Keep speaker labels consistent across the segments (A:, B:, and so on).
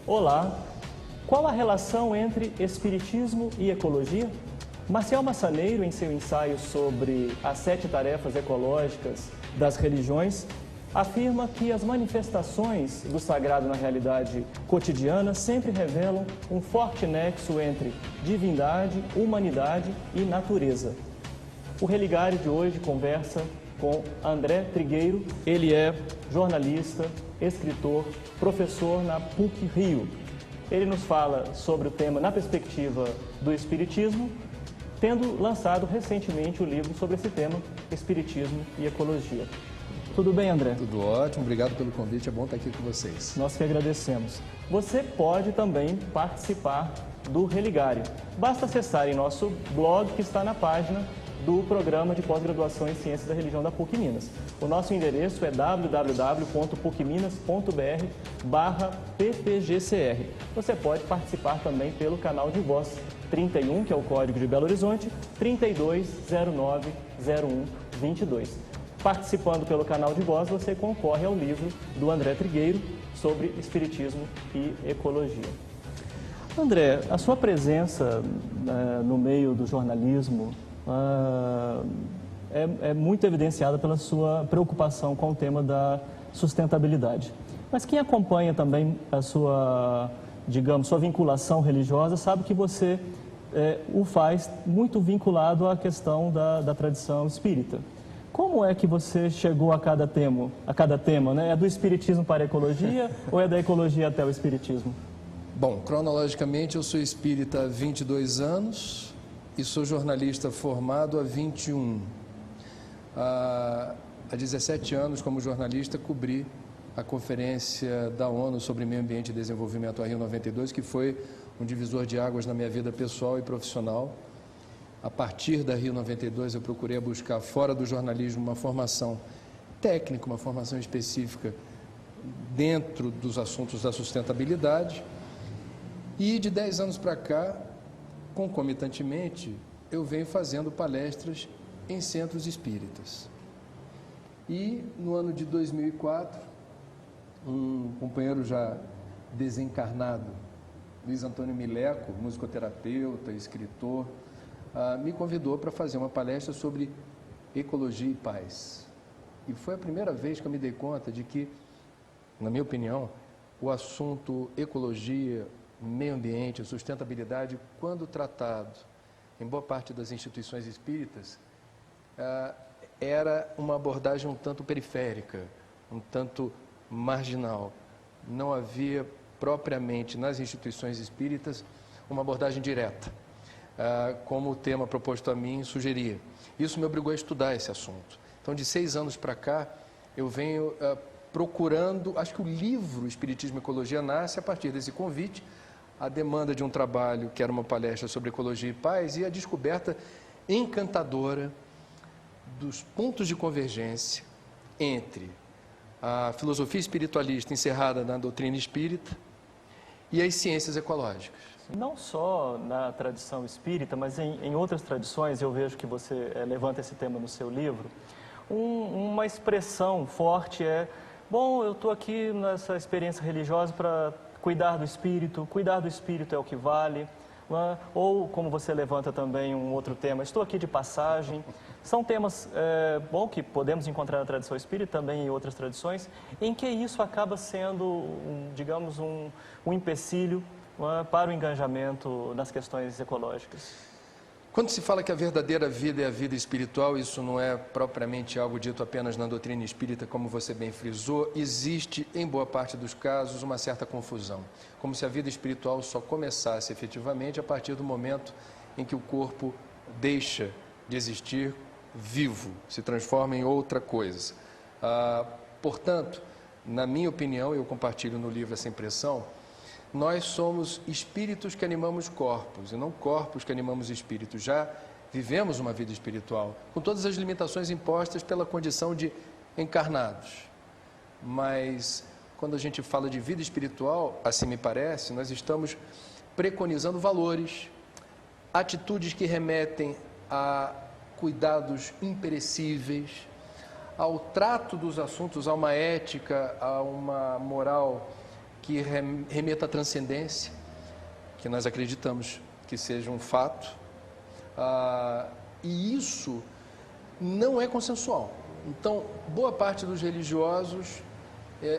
A: Olá, qual a relação entre espiritismo e ecologia? Marcial Massaneiro, em seu ensaio sobre as 7 tarefas ecológicas das religiões, afirma que as manifestações do sagrado na realidade cotidiana sempre revelam um forte nexo entre divindade, humanidade e natureza. O Religare de hoje conversa com André Trigueiro. Ele é jornalista, escritor, professor na PUC-Rio. Ele nos fala sobre o tema na perspectiva do Espiritismo, tendo lançado recentemente o livro sobre esse tema, Espiritismo e Ecologia. Tudo bem, André?
B: Tudo ótimo, obrigado pelo convite, é bom estar aqui com vocês.
A: Nós que agradecemos. Você pode também participar do Religare. Basta acessar em nosso blog, que está na página do Programa de Pós-Graduação em Ciências da Religião da PUC Minas. O nosso endereço é www.pucminas.br/ppgcr. Você pode participar também pelo canal de voz 31, que é o código de Belo Horizonte, 32090122. Participando pelo canal de voz, você concorre ao livro do André Trigueiro sobre Espiritismo e Ecologia. André, a sua presença no meio do jornalismo é muito evidenciada pela sua preocupação com o tema da sustentabilidade. Mas quem acompanha também a sua, digamos, sua vinculação religiosa sabe que você o faz muito vinculado à questão da tradição espírita. Como é que você chegou a cada tema, né? É do espiritismo para a ecologia ou é da ecologia até o espiritismo?
B: Bom, cronologicamente eu sou espírita há 22 anos e sou jornalista formado há 21. Há 17 anos, como jornalista, cobri a Conferência da ONU sobre Meio Ambiente e Desenvolvimento, a Rio 92, que foi um divisor de águas na minha vida pessoal e profissional. A partir da Rio 92, eu procurei buscar, fora do jornalismo, uma formação técnica, uma formação específica dentro dos assuntos da sustentabilidade. E de 10 anos para cá, concomitantemente, eu venho fazendo palestras em centros espíritas. E no ano de 2004, um companheiro já desencarnado, Luiz Antônio Mileco, musicoterapeuta, escritor, me convidou para fazer uma palestra sobre ecologia e paz. E foi a primeira vez que eu me dei conta de que, na minha opinião, o assunto ecologia, meio ambiente, sustentabilidade, quando tratado em boa parte das instituições espíritas, era uma abordagem um tanto periférica, um tanto marginal. Não havia propriamente nas instituições espíritas uma abordagem direta, como o tema proposto a mim sugeria. Isso me obrigou a estudar esse assunto. Então, de 6 anos para cá, eu venho procurando, acho que o livro Espiritismo e Ecologia nasce a partir desse convite, a demanda de um trabalho que era uma palestra sobre ecologia e paz e a descoberta encantadora dos pontos de convergência entre a filosofia espiritualista encerrada na doutrina espírita e as ciências ecológicas.
A: Não só na tradição espírita, mas em outras tradições, eu vejo que você levanta esse tema no seu livro, uma expressão forte bom, eu estou aqui nessa experiência religiosa para cuidar do espírito é o que vale, ou como você levanta também um outro tema, estou aqui de passagem. São temas, bom, que podemos encontrar na tradição espírita, também em outras tradições, em que isso acaba sendo, digamos, um empecilho para o engajamento nas questões ecológicas.
B: Quando se fala que a verdadeira vida é a vida espiritual, isso não é propriamente algo dito apenas na doutrina espírita, como você bem frisou, existe, em boa parte dos casos, uma certa confusão. Como se a vida espiritual só começasse efetivamente a partir do momento em que o corpo deixa de existir vivo, se transforma em outra coisa. Portanto, na minha opinião, eu compartilho no livro essa impressão, nós somos espíritos que animamos corpos, e não corpos que animamos espíritos. Já vivemos uma vida espiritual, com todas as limitações impostas pela condição de encarnados. Mas, quando a gente fala de vida espiritual, assim me parece, nós estamos preconizando valores, atitudes que remetem a cuidados imperecíveis, ao trato dos assuntos, a uma ética, a uma moral que remeta à transcendência, que nós acreditamos que seja um fato, e isso não é consensual. Então, boa parte dos religiosos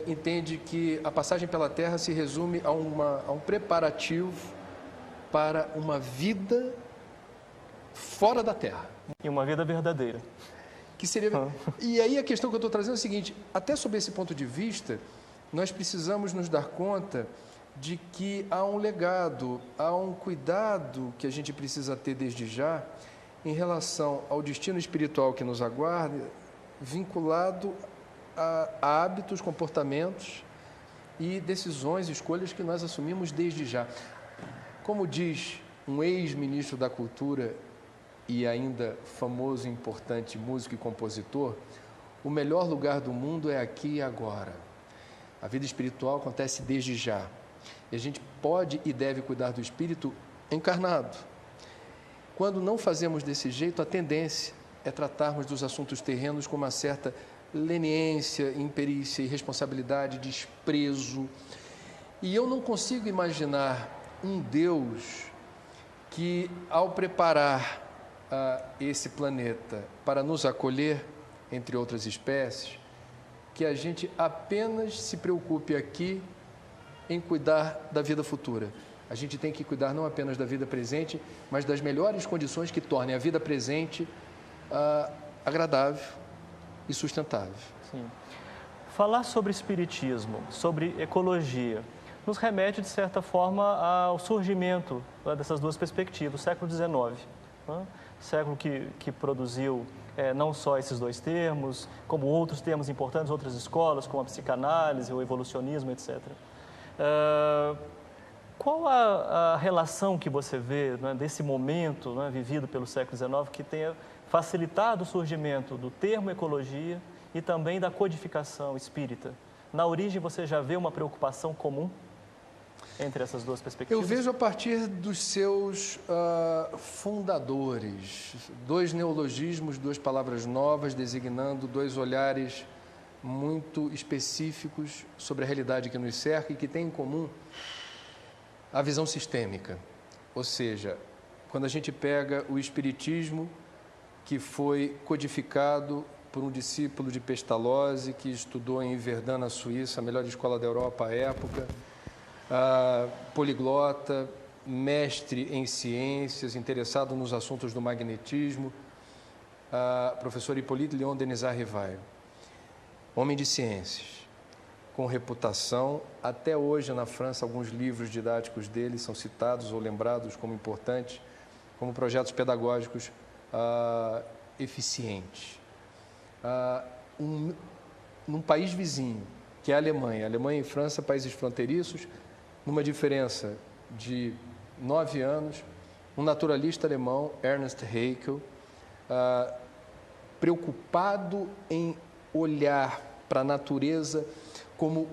B: entende que a passagem pela Terra se resume a um preparativo para uma vida fora da Terra.
A: E uma vida verdadeira.
B: Que seria... E aí a questão que eu estou trazendo é a seguinte, até sob esse ponto de vista, nós precisamos nos dar conta de que há um legado, há um cuidado que a gente precisa ter desde já em relação ao destino espiritual que nos aguarda, vinculado a hábitos, comportamentos e decisões, escolhas que nós assumimos desde já. Como diz um ex-ministro da Cultura e ainda famoso e importante músico e compositor, o melhor lugar do mundo é aqui e agora. A vida espiritual acontece desde já. E a gente pode e deve cuidar do espírito encarnado. Quando não fazemos desse jeito, a tendência é tratarmos dos assuntos terrenos com uma certa leniência, imperícia, irresponsabilidade, desprezo. E eu não consigo imaginar um Deus que, ao preparar esse planeta para nos acolher, entre outras espécies, que a gente apenas se preocupe aqui em cuidar da vida futura. A gente tem que cuidar não apenas da vida presente, mas das melhores condições que tornem a vida presente agradável e sustentável.
A: Sim. Falar sobre espiritismo, sobre ecologia, nos remete, de certa forma, ao surgimento dessas duas perspectivas, o século XIX. Século que produziu não só esses dois termos, como outros termos importantes, outras escolas, como a psicanálise, o evolucionismo, etc. Qual a relação que você vê desse momento vivido pelo século XIX que tenha facilitado o surgimento do termo ecologia e também da codificação espírita? Na origem, você já vê uma preocupação comum entre essas duas perspectivas?
B: Eu vejo a partir dos seus fundadores, dois neologismos, duas palavras novas, designando dois olhares muito específicos sobre a realidade que nos cerca e que tem em comum a visão sistêmica. Ou seja, quando a gente pega o espiritismo, que foi codificado por um discípulo de Pestalozzi, que estudou em Verdun, na Suíça, a melhor escola da Europa à época, poliglota, mestre em ciências, interessado nos assuntos do magnetismo, professor Hippolyte Léon Denisard Rivail, homem de ciências, com reputação. Até hoje, na França, alguns livros didáticos dele são citados ou lembrados como importantes, como projetos pedagógicos eficientes. Num país vizinho, que é a Alemanha e França, países fronteiriços, numa diferença de 9 anos, um naturalista alemão, Ernst Haeckel, preocupado em olhar para a natureza como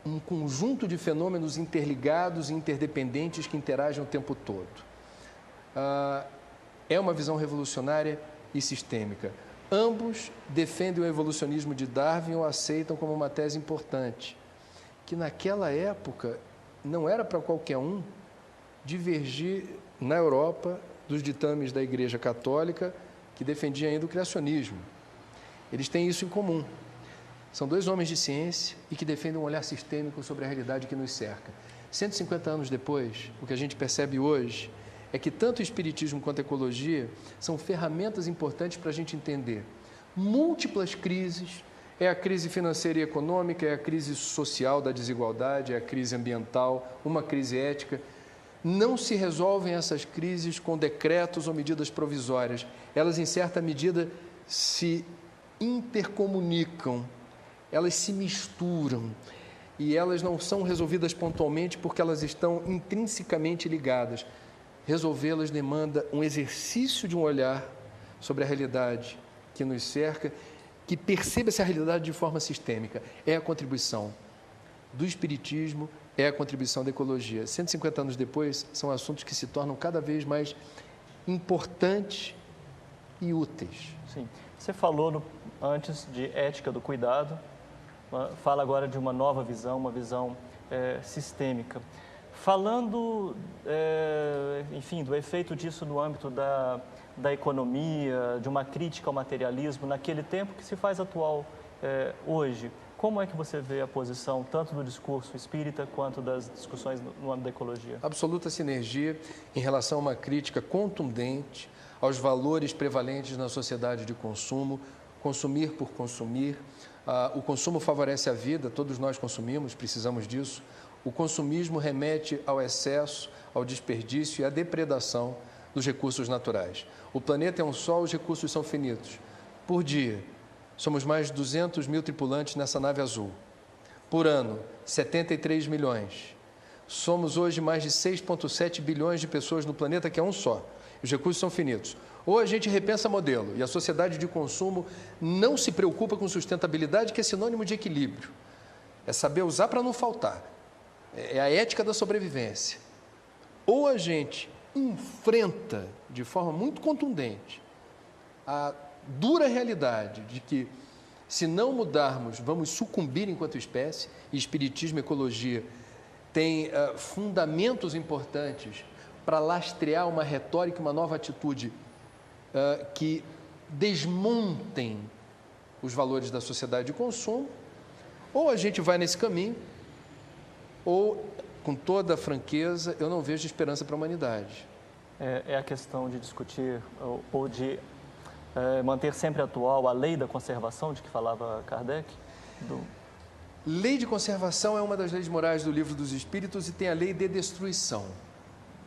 B: um conjunto de fenômenos interligados e interdependentes que interagem o tempo todo. É uma visão revolucionária e sistêmica. Ambos defendem o evolucionismo de Darwin ou aceitam como uma tese importante, que naquela época não era para qualquer um divergir na Europa dos ditames da Igreja Católica, que defendia ainda o criacionismo. Eles têm isso em comum. São dois homens de ciência e que defendem um olhar sistêmico sobre a realidade que nos cerca. 150 anos depois, o que a gente percebe hoje é que tanto o espiritismo quanto a ecologia são ferramentas importantes para a gente entender múltiplas crises. É a crise financeira e econômica, é a crise social da desigualdade, é a crise ambiental, uma crise ética. Não se resolvem essas crises com decretos ou medidas provisórias. Elas, em certa medida, se intercomunicam, elas se misturam e elas não são resolvidas pontualmente porque elas estão intrinsecamente ligadas. Resolvê-las demanda um exercício de um olhar sobre a realidade que nos cerca, que perceba essa realidade de forma sistêmica. É a contribuição do espiritismo, é a contribuição da ecologia. 150 anos depois, são assuntos que se tornam cada vez mais importantes e úteis.
A: Sim. Você falou antes de ética do cuidado, fala agora de uma nova visão, uma visão sistêmica. Falando, enfim, do efeito disso no âmbito da economia, de uma crítica ao materialismo, naquele tempo que se faz atual hoje, como é que você vê a posição tanto do discurso espírita quanto das discussões no âmbito da ecologia?
B: Absoluta sinergia em relação a uma crítica contundente aos valores prevalentes na sociedade de consumo, consumir por consumir. O consumo favorece a vida, todos nós consumimos, precisamos disso. O consumismo remete ao excesso, ao desperdício e à depredação dos recursos naturais. O planeta é um só, os recursos são finitos. Por dia, somos mais de 200 mil tripulantes nessa nave azul. Por ano, 73 milhões. Somos hoje mais de 6,7 bilhões de pessoas no planeta, que é um só. Os recursos são finitos. Ou a gente repensa modelo e a sociedade de consumo não se preocupa com sustentabilidade, que é sinônimo de equilíbrio. É saber usar para não faltar. É a ética da sobrevivência. Ou a gente enfrenta de forma muito contundente a dura realidade de que, se não mudarmos, vamos sucumbir enquanto espécie, e espiritismo e ecologia têm fundamentos importantes para lastrear uma retórica e uma nova atitude que desmontem os valores da sociedade de consumo. Ou a gente vai nesse caminho, ou, com toda a franqueza, eu não vejo esperança para a humanidade.
A: É a questão de discutir ou de manter sempre atual a lei da conservação de que falava Kardec?
B: Lei de conservação é uma das leis morais do Livro dos Espíritos e tem a lei de destruição,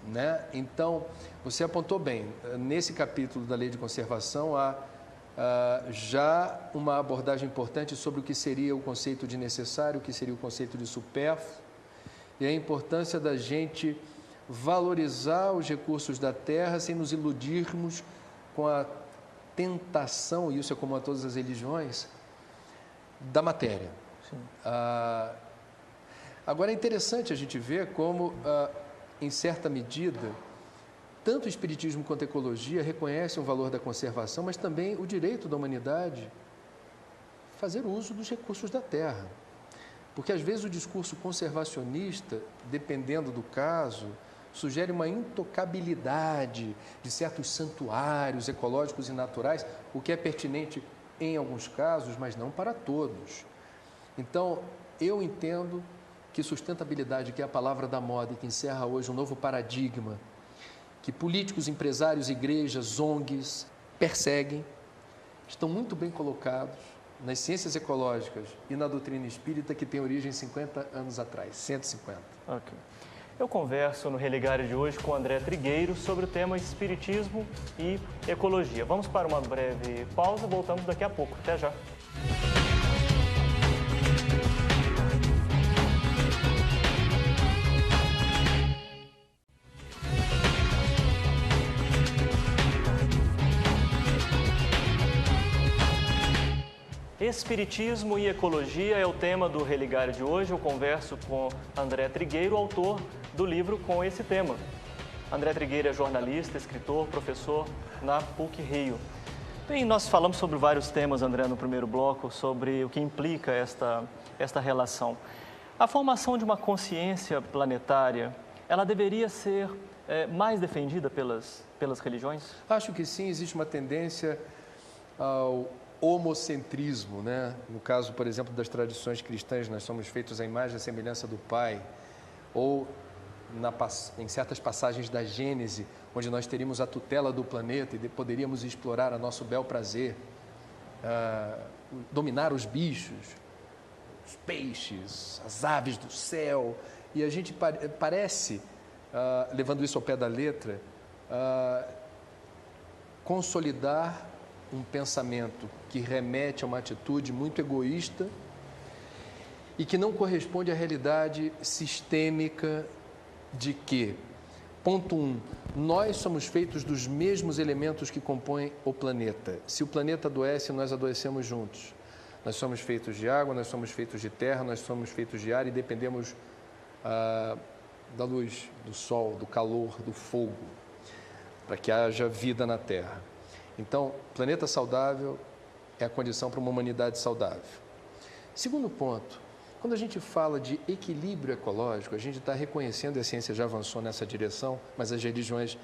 B: né? Então, você apontou bem, nesse capítulo da lei de conservação há já uma abordagem importante sobre o que seria o conceito de necessário, o que seria o conceito de supérfluo e a importância da gente valorizar os recursos da terra sem nos iludirmos com a tentação, e isso é comum a todas as religiões, da matéria. Agora é interessante a gente ver como, em certa medida, tanto o espiritismo quanto a ecologia reconhecem o valor da conservação, mas também o direito da humanidade fazer uso dos recursos da terra. Porque às vezes o discurso conservacionista, dependendo do caso, sugere uma intocabilidade de certos santuários ecológicos e naturais, o que é pertinente em alguns casos, mas não para todos. Então, eu entendo que sustentabilidade, que é a palavra da moda e que encerra hoje um novo paradigma, que políticos, empresários, igrejas, ONGs perseguem, estão muito bem colocados nas ciências ecológicas e na doutrina espírita, que tem origem 50 anos atrás, 150.
A: Ok. Eu converso no Religário de hoje com André Trigueiro sobre o tema Espiritismo e Ecologia. Vamos para uma breve pausa, voltamos daqui a pouco. Até já. Espiritismo e Ecologia é o tema do Religário de hoje. Eu converso com André Trigueiro, autor do livro com esse tema. André Trigueiro é jornalista, escritor, professor na PUC-Rio. Bem, nós falamos sobre vários temas, André, no primeiro bloco, sobre o que implica esta relação. A formação de uma consciência planetária, ela deveria ser mais defendida pelas religiões?
B: Acho que sim, existe uma tendência ao homocentrismo, né? No caso, por exemplo, das tradições cristãs, nós somos feitos à imagem e semelhança do Pai, ou em certas passagens da Gênese, onde nós teríamos a tutela do planeta e poderíamos explorar a nosso bel prazer, dominar os bichos, os peixes, as aves do céu, e a gente parece, levando isso ao pé da letra, consolidar um pensamento que remete a uma atitude muito egoísta e que não corresponde à realidade sistêmica de que, ponto 1, nós somos feitos dos mesmos elementos que compõem o planeta. Se o planeta adoece, nós adoecemos juntos. Nós somos feitos de água, nós somos feitos de terra, nós somos feitos de ar e dependemos da luz, do sol, do calor, do fogo, para que haja vida na Terra. Então, planeta saudável é a condição para uma humanidade saudável. Segundo ponto, quando a gente fala de equilíbrio ecológico, a gente está reconhecendo, e a ciência já avançou nessa direção, mas as religiões,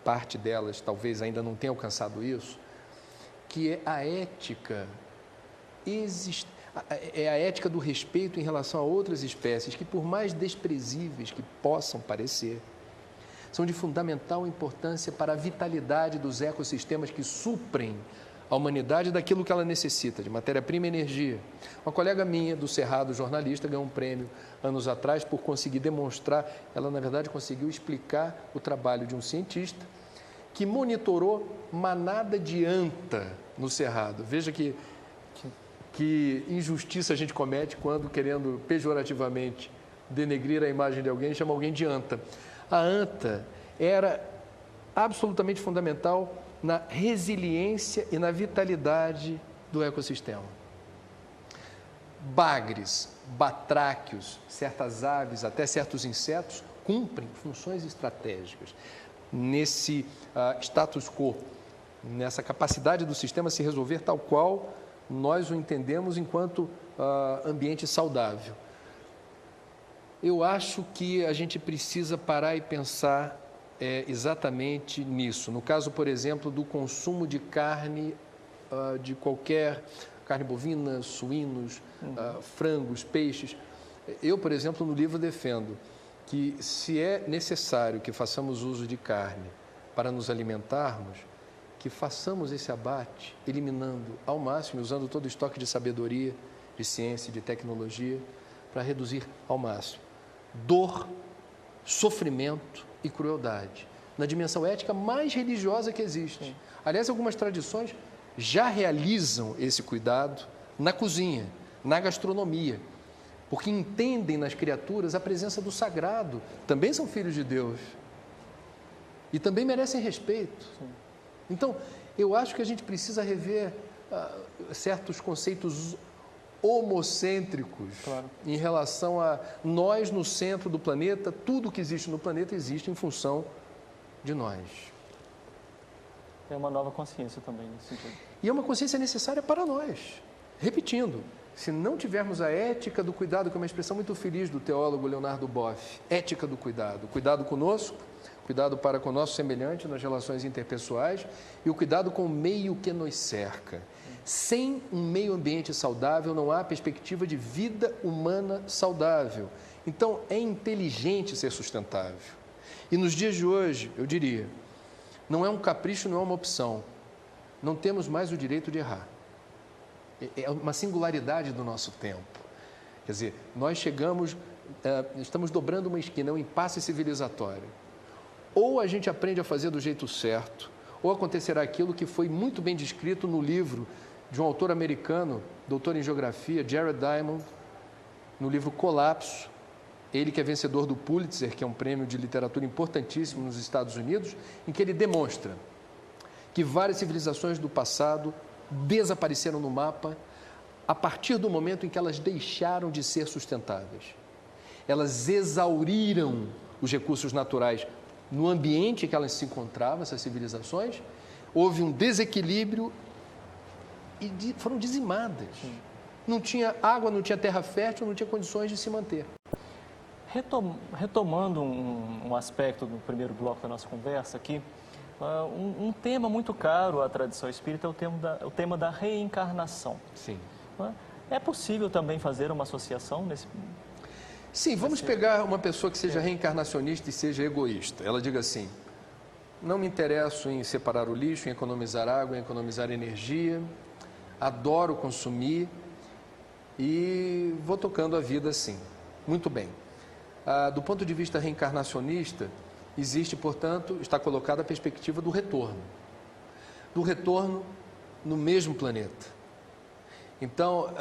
B: parte delas talvez ainda não tenha alcançado isso, que é a ética é a ética do respeito em relação a outras espécies que, por mais desprezíveis que possam parecer, são de fundamental importância para a vitalidade dos ecossistemas que suprem a humanidade daquilo que ela necessita, de matéria-prima e energia. Uma colega minha do Cerrado, jornalista, ganhou um prêmio anos atrás por conseguir demonstrar, ela na verdade conseguiu explicar o trabalho de um cientista que monitorou manada de anta no Cerrado. Veja que injustiça a gente comete quando, querendo pejorativamente denegrir a imagem de alguém, chama alguém de anta. A anta era absolutamente fundamental na resiliência e na vitalidade do ecossistema. Bagres, batráquios, certas aves, até certos insetos, cumprem funções estratégicas nesse status quo, nessa capacidade do sistema se resolver tal qual nós o entendemos enquanto ambiente saudável. Eu acho que a gente precisa parar e pensar exatamente nisso. No caso, por exemplo, do consumo de carne, de qualquer carne bovina, suínos, frangos, peixes. Eu, por exemplo, no livro defendo que, se é necessário que façamos uso de carne para nos alimentarmos, que façamos esse abate, eliminando ao máximo, usando todo o estoque de sabedoria, de ciência, de tecnologia, para reduzir ao máximo dor, sofrimento e crueldade, na dimensão ética mais religiosa que existe. Sim. Aliás, algumas tradições já realizam esse cuidado na cozinha, na gastronomia, porque entendem nas criaturas a presença do sagrado, também são filhos de Deus e também merecem respeito. Sim. Então, eu acho que a gente precisa rever certos conceitos homocêntricos, claro, em relação a nós no centro do planeta. Tudo que existe no planeta existe em função de nós.
A: É uma nova consciência também nesse sentido.
B: E é uma consciência necessária para nós. Repetindo, se não tivermos a ética do cuidado, que é uma expressão muito feliz do teólogo Leonardo Boff, ética do cuidado, cuidado conosco, cuidado para com o nosso semelhante nas relações interpessoais e o cuidado com o meio que nos cerca. Sem um meio ambiente saudável, não há perspectiva de vida humana saudável. Então, é inteligente ser sustentável. E nos dias de hoje, eu diria, não é um capricho, não é uma opção. Não temos mais o direito de errar. É uma singularidade do nosso tempo. Quer dizer, nós estamos dobrando uma esquina, é um impasse civilizatório. Ou a gente aprende a fazer do jeito certo, ou acontecerá aquilo que foi muito bem descrito no livro de um autor americano, doutor em geografia, Jared Diamond, no livro Colapso, ele que é vencedor do Pulitzer, que é um prêmio de literatura importantíssimo nos Estados Unidos, em que ele demonstra que várias civilizações do passado desapareceram no mapa a partir do momento em que elas deixaram de ser sustentáveis. Elas exauriram os recursos naturais no ambiente em que elas se encontravam, essas civilizações, houve um desequilíbrio e foram dizimadas. Sim. Não tinha água, não tinha terra fértil, não tinha condições de se manter.
A: Retomando um aspecto do primeiro bloco da nossa conversa aqui, um tema muito caro à tradição espírita é o tema da reencarnação.
B: Sim.
A: É possível também fazer uma associação nesse...
B: Sim, vamos pegar uma pessoa que seja reencarnacionista e seja egoísta. Ela diga assim: não me interesso em separar o lixo, em economizar água, em economizar energia, adoro consumir e vou tocando a vida assim. Muito bem. Do ponto de vista reencarnacionista, existe, portanto, está colocada a perspectiva do retorno. Do retorno no mesmo planeta. Então,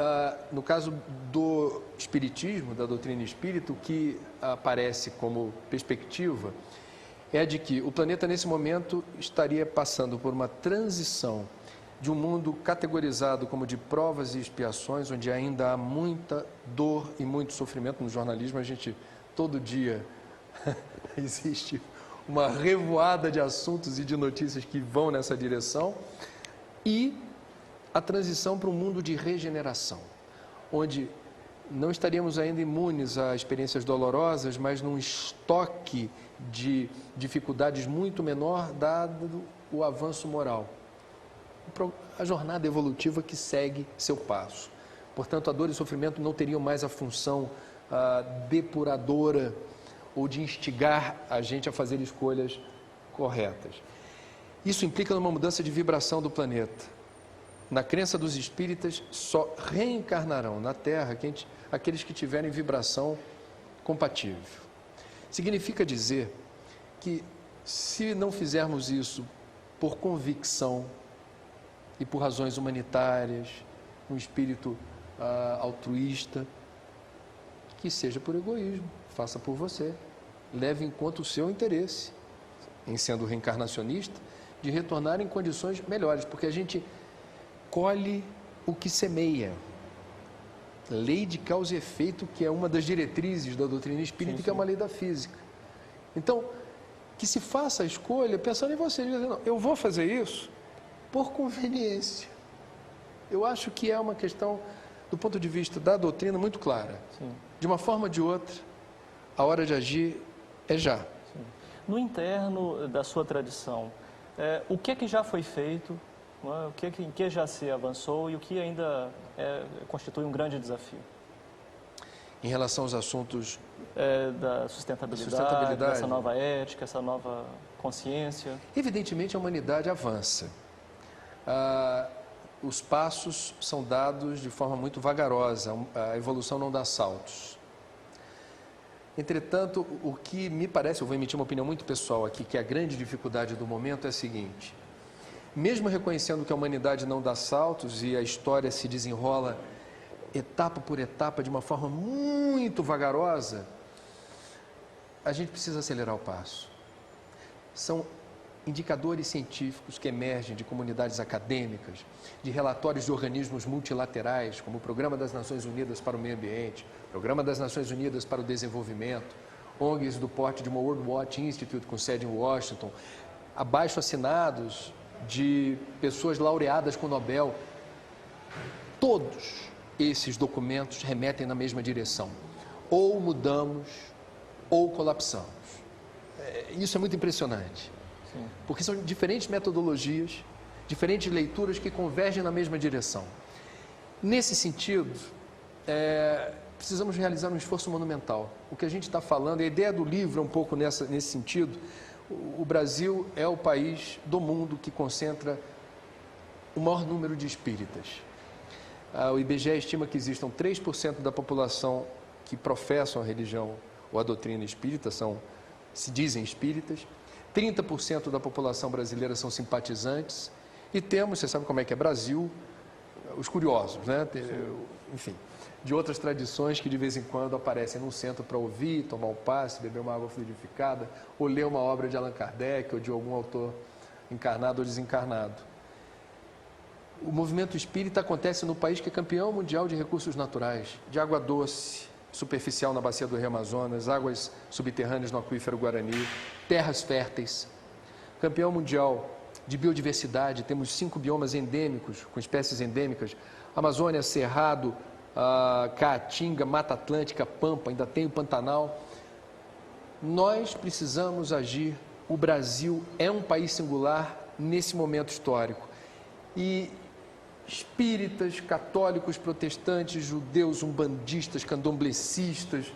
B: no caso do espiritismo, da doutrina espírita, o que aparece como perspectiva é de que o planeta, nesse momento, estaria passando por uma transição de um mundo categorizado como de provas e expiações, onde ainda há muita dor e muito sofrimento. No jornalismo, a gente, todo dia, existe uma revoada de assuntos e de notícias que vão nessa direção, e a transição para um mundo de regeneração, onde não estaríamos ainda imunes a experiências dolorosas, mas num estoque de dificuldades muito menor, dado o avanço moral. A jornada evolutiva que segue seu passo. Portanto, a dor e o sofrimento não teriam mais a função depuradora ou de instigar a gente a fazer escolhas corretas. Isso implica numa mudança de vibração do planeta. Na crença dos espíritas, só reencarnarão na Terra aqueles que tiverem vibração compatível. Significa dizer que, se não fizermos isso por convicção e por razões humanitárias, um espírito altruísta, que seja por egoísmo, faça por você, leve em conta o seu interesse, em sendo reencarnacionista, de retornar em condições melhores, porque a gente colhe o que semeia. Lei de causa e efeito, que é uma das diretrizes da doutrina espírita, que é uma lei da física. Então, que se faça a escolha pensando em você, dizendo, não, eu vou fazer isso por conveniência. Eu acho que é uma questão, do ponto de vista da doutrina, muito clara. Sim. De uma forma ou de outra, a hora de agir é já.
A: Sim. No interno da sua tradição, o que é que já foi feito, em que já se avançou e o que ainda constitui um grande desafio?
B: Em relação aos assuntos
A: da sustentabilidade, dessa nova ética, essa nova consciência?
B: Evidentemente, a humanidade avança. Os passos são dados de forma muito vagarosa, a evolução não dá saltos. Entretanto, o que me parece, eu vou emitir uma opinião muito pessoal aqui, que a grande dificuldade do momento é a seguinte: mesmo reconhecendo que a humanidade não dá saltos e a história se desenrola etapa por etapa de uma forma muito vagarosa, a gente precisa acelerar o passo. São indicadores científicos que emergem de comunidades acadêmicas, de relatórios de organismos multilaterais, como o Programa das Nações Unidas para o Meio Ambiente, Programa das Nações Unidas para o Desenvolvimento, ONGs do porte de uma World Watch Institute com sede em Washington, abaixo-assinados de pessoas laureadas com o Nobel. Todos esses documentos remetem na mesma direção. Ou mudamos, ou colapsamos. Isso é muito impressionante. Sim. Porque são diferentes metodologias, diferentes leituras que convergem na mesma direção. Nesse sentido, precisamos realizar um esforço monumental. O que a gente está falando, a ideia do livro é um pouco nesse sentido. O Brasil é o país do mundo que concentra o maior número de espíritas. O IBGE estima que existam 3% da população que professam a religião ou a doutrina espírita, se dizem espíritas, 30% da população brasileira são simpatizantes, e temos, você sabe como é que é Brasil, os curiosos, né? Enfim, de outras tradições que de vez em quando aparecem no centro para ouvir, tomar um passe, beber uma água fluidificada, ou ler uma obra de Allan Kardec ou de algum autor encarnado ou desencarnado. O movimento espírita acontece no país que é campeão mundial de recursos naturais, de água doce, superficial na bacia do Rio Amazonas, águas subterrâneas no aquífero Guarani, terras férteis. Campeão mundial de biodiversidade, temos 5 biomas endêmicos, com espécies endêmicas: Amazônia, Cerrado, Caatinga, Mata Atlântica, Pampa, ainda tem o Pantanal. Nós precisamos agir. O Brasil é um país singular nesse momento histórico. E espíritas, católicos, protestantes, judeus, umbandistas, candomblecistas,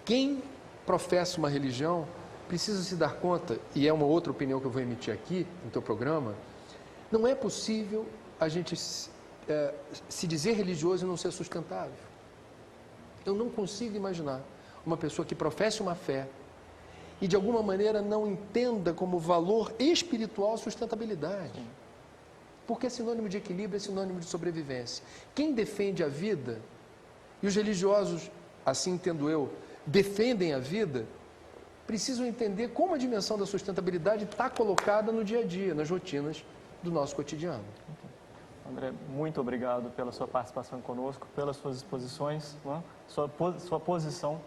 B: quem professa uma religião precisa se dar conta, e é uma outra opinião que eu vou emitir aqui no teu programa, não é possível a gente se dizer religioso e não ser sustentável. Eu não consigo imaginar uma pessoa que professe uma fé e de alguma maneira não entenda como valor espiritual a sustentabilidade. Porque é sinônimo de equilíbrio, é sinônimo de sobrevivência. Quem defende a vida, e os religiosos, assim entendo eu, defendem a vida, precisam entender como a dimensão da sustentabilidade está colocada no dia a dia, nas rotinas do nosso cotidiano.
A: André, muito obrigado pela sua participação conosco, pelas suas exposições, sua posição,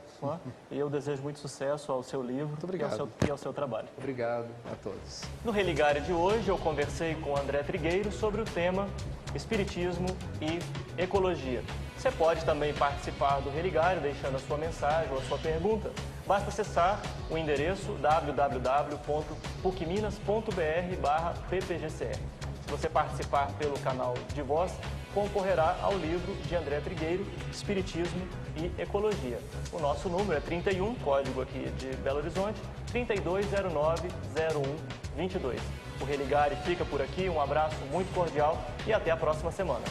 A: e eu desejo muito sucesso ao seu livro.
B: Muito obrigado.
A: E ao seu trabalho.
B: Obrigado a todos.
A: No Religare de hoje, eu conversei com André Trigueiro sobre o tema Espiritismo e Ecologia. Você pode também participar do Religare deixando a sua mensagem ou a sua pergunta. Basta acessar o endereço www.pucminas.br/ppgcr. Se você participar pelo canal de voz, concorrerá ao livro de André Trigueiro, Espiritismo e Ecologia. O nosso número é 31, código aqui de Belo Horizonte, 3209-0122. O Religare fica por aqui, um abraço muito cordial e até a próxima semana.